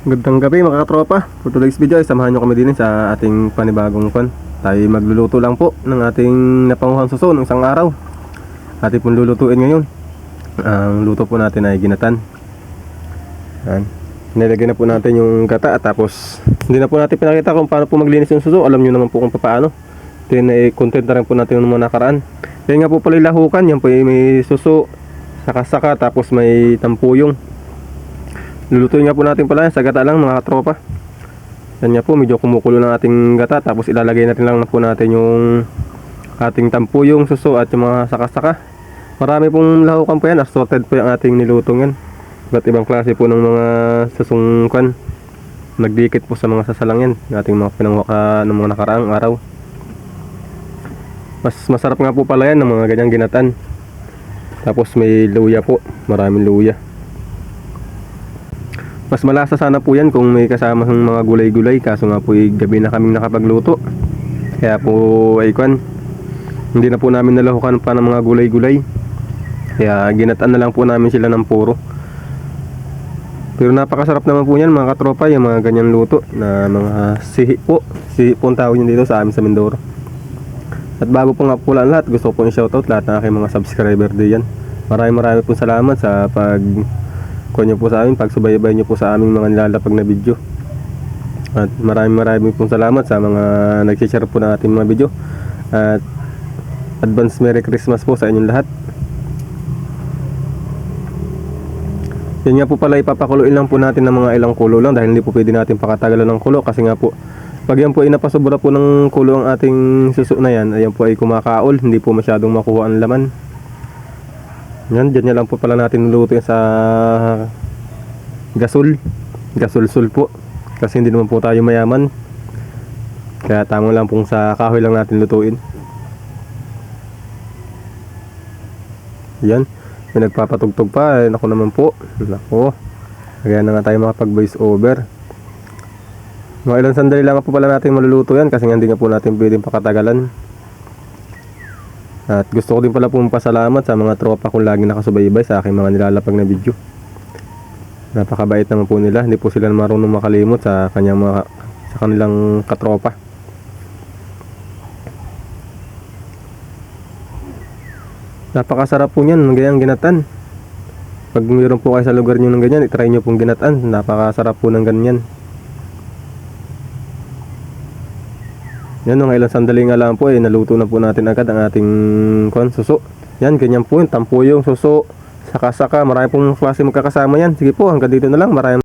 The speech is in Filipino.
Magandang gabi mga katropa. For today's video ay samahan nyo kami din sa ating panibagong kwan. Tayo magluluto lang po ng ating napanguhang suso ng isang araw. Ating pong lulutuin ngayon. Ang luto po natin ay ginatan. Yan. Nilagay na po natin yung gata at tapos hindi na po natin pinakita kung paano po maglinis yung suso. Alam nyo naman po kung paano. Content na rin po natin yung mga nakaraan. Yan nga po pala yung lahukan. Yan po may suso, saka-saka, tapos may tampuyong. Lulutuin nga po natin pala sa gata lang mga katropa. Yan nga po, medyo kumukulo ng ating gata. Tapos ilalagay natin lang po natin yung ating tampuyong, suso at yung mga saka-saka. Marami pong lahukan po yan. Assorted po yung ating nilutong yan. Iba't ibang klase po ng mga susungkan. Nagdikit po sa mga sasalang yan. Ating mga pinanguha ng mga nakaraang araw. Mas masarap nga po pala yan ng mga ganyang ginatan. Tapos may luya po. Maraming luya. Mas malasa sana po yan kung may kasama ng mga gulay-gulay. Kaso nga po gabi na kaming nakapagluto. Kaya po ay kwan, hindi na po namin nalahukan pa ng mga gulay-gulay. Kaya ginataan na lang po namin sila ng puro. Pero napakasarap naman po yan mga katropa. Yung mga ganyan luto na mga sihi po. Sihi po ang tawag nyo dito sa amin sa Mindoro. At bago po nga po lang lahat, gusto ko po i-shoutout lahat ng aking mga subscriber diyan. Maraming po salamat sa kuha nyo po sa amin, pagsubaybay nyo po sa aming mga nilalapag na video. At maraming pong salamat sa mga nag-share po ng ating mga video. At advance Merry Christmas po sa inyong lahat. Yan nga po pala, ipapakuluin lang po natin ng mga ilang kulo lang dahil hindi po pwede natin pakatagalan ng kulo. Kasi nga po, pag yan po ay napasobra po ng kulo ang ating suso na yan, ayan po ay kumakaol, hindi po masyadong makuha ang laman. Yan, dyan lang po pala natin niluto sa gasul-sul po. Kasi hindi naman po tayo mayaman. Kaya tama lang pong sa kahoy lang natin lutuin. Yan, may nagpapatugtog pa. Naku naman po. Naku, kaya na nga tayo makapag voice over. Mga ilang sandali lang po pala natin maluluto yan. Kasi hindi nga po natin pwedeng pakatagalan. At gusto ko din pala pong pasalamat sa mga tropa kong lagi nakasubaybay sa aking mga nilalapag na video. Napakabait naman po nila. Hindi po sila marunong makalimot sa kanilang katropa. Napakasarap po niyan ng ganyang ginatan. Pag mayroon po kayo sa lugar nyo ng ganyan, itry nyo pong ginatan. Napakasarap po ng ganyan. Yan, mga ilang sandali nga lang po naluto na po natin agad ang ating suso. Yan, ganyan po yung tampuyong, suso, saka-saka. Marami pong klase magkakasama yan. Sige po, hanggang dito na lang. Marami